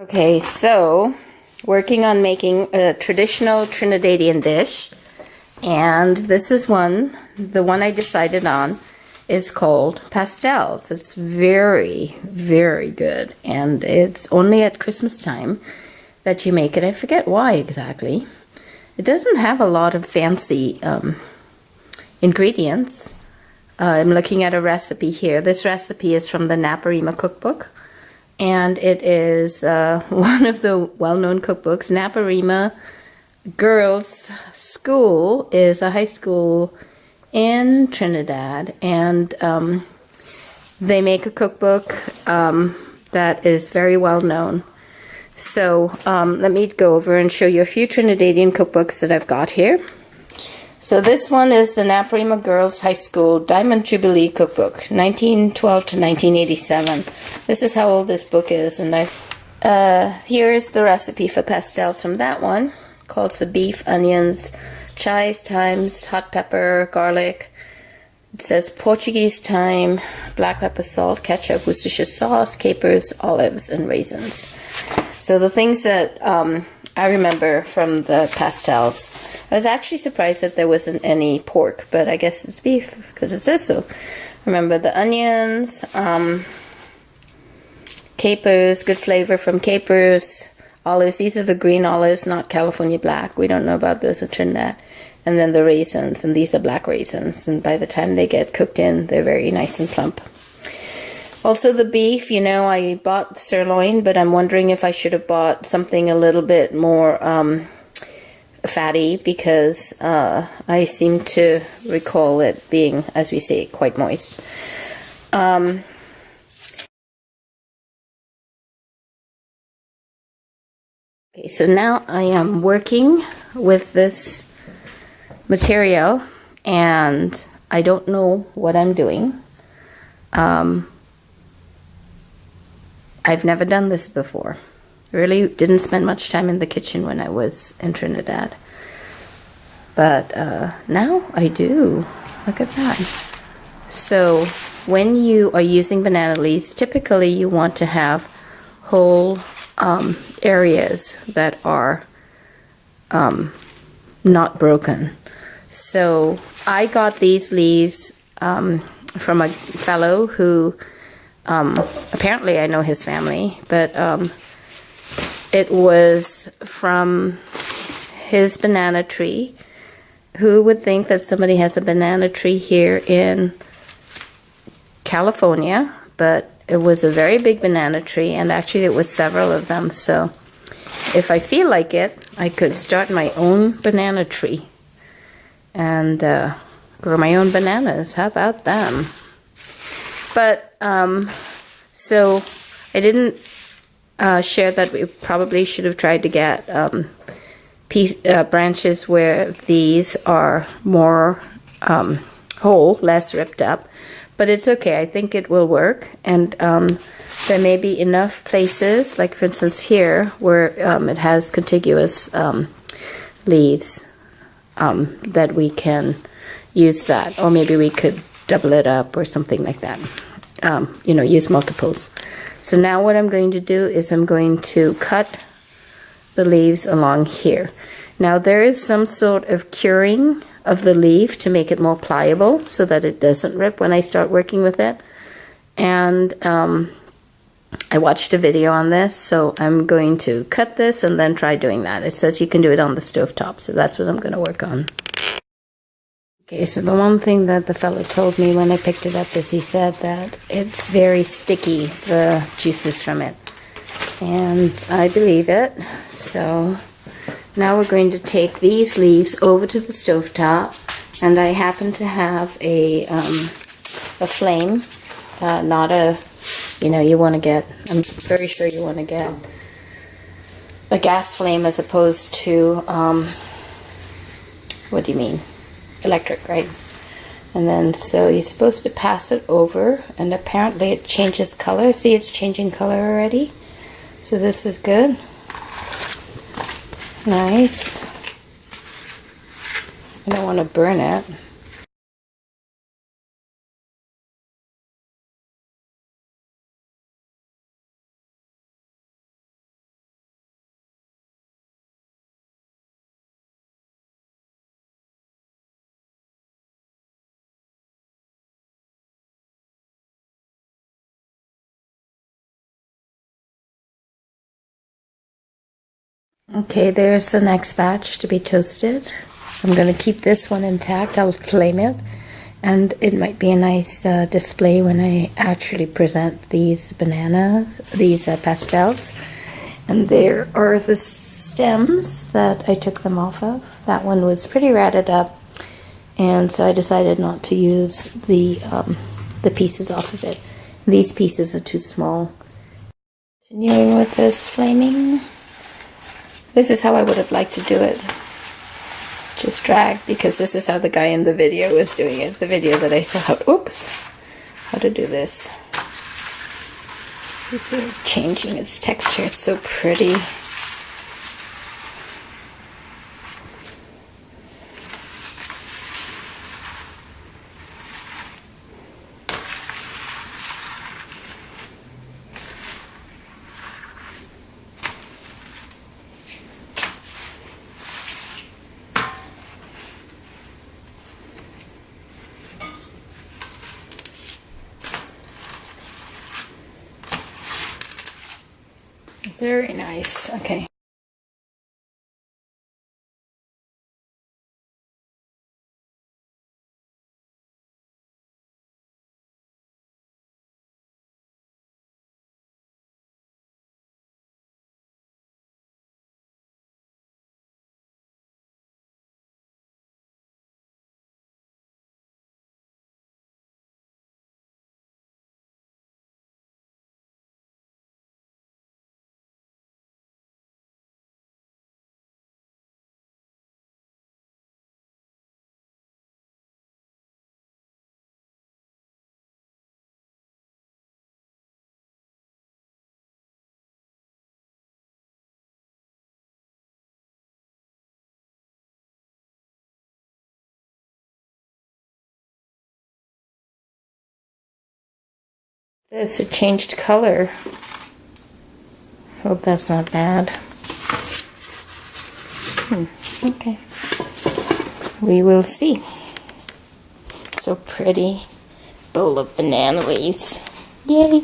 Okay, so working on making a traditional Trinidadian dish, and this is the one I decided on is called Pastelles. It's very, very good, and it's only at Christmas time that you make it. I forget why exactly. It doesn't have a lot of fancy ingredients. I'm looking at a recipe here. This recipe is from the Naparima cookbook. And it is one of the well-known cookbooks. Naparima Girls School is a high school in Trinidad, and they make a cookbook that is very well known. So let me go over and show you a few Trinidadian cookbooks that I've got here. So this one is the Naparima Girls High School Diamond Jubilee Cookbook, 1912 to 1987. This is how old this book is, and here's the recipe for pastels from that one. Called for beef, onions, chives, thymes, hot pepper, garlic. It says Portuguese thyme, black pepper, salt, ketchup, Worcestershire sauce, capers, olives, and raisins. So the things that I remember from the pastels. I was actually surprised that there wasn't any pork, but I guess it's beef because it says so. Remember the onions, capers, good flavor from capers, olives. These are the green olives, not California black. We don't know about those in Trinidad. And then the raisins, and these are black raisins. And by the time they get cooked in, they're very nice and plump. Also the beef, you know, I bought sirloin, but I'm wondering if I should have bought something a little bit more fatty, because I seem to recall it being, as we say, quite moist. Okay, so now I am working with this material, and I don't know what I'm doing. I've never done this before. Really didn't spend much time in the kitchen when I was in Trinidad. But now I do. Look at that. So when you are using banana leaves, typically you want to have whole areas that are not broken. So I got these leaves from a fellow who apparently I know his family, but it was from his banana tree. Who would think that somebody has a banana tree here in California? But it was a very big banana tree, and actually it was several of them. So if I feel like it, I could start my own banana tree and grow my own bananas. How about them? But so I didn't share that we probably should have tried to get branches where these are more whole, less ripped up. But it's okay. I think it will work. And there may be enough places, like for instance here, where it has contiguous leaves, that we can use that. Or maybe we could double it up or something like that. You know, use multiples. So now what I'm going to do is I'm going to cut the leaves along here. Now there is some sort of curing of the leaf to make it more pliable so that it doesn't rip when I start working with it. And I watched a video on this, so I'm going to cut this and then try doing that. It says you can do it on the stovetop, so that's what I'm going to work on. Okay, so the one thing that the fellow told me when I picked it up is he said that it's very sticky, the juices from it. And I believe it. So now we're going to take these leaves over to the stovetop, and I happen to have a flame, not a, you know, you want to get, I'm very sure you want to get a gas flame as opposed to, what do you mean? Electric, right? And then so you're supposed to pass it over, and apparently it changes color. See, it's changing color already. So this is good. Nice. I don't want to burn it. Okay, there's the next batch to be toasted. I'm going to keep this one intact. I'll flame it, and it might be a nice display when I actually present these bananas, these pastels. And there are the stems that I took them off of. That one was pretty ratted up, and so I decided not to use the pieces off of it. These pieces are too small. Continuing with this flaming. This is how I would have liked to do it. Just drag, because this is how the guy in the video was doing it. The video that I saw how to do this. You see it's changing its texture. It's so pretty. Very nice. Okay. This, it changed color. Hope that's not bad. Okay. We will see. So pretty. Bowl of banana leaves. Yay!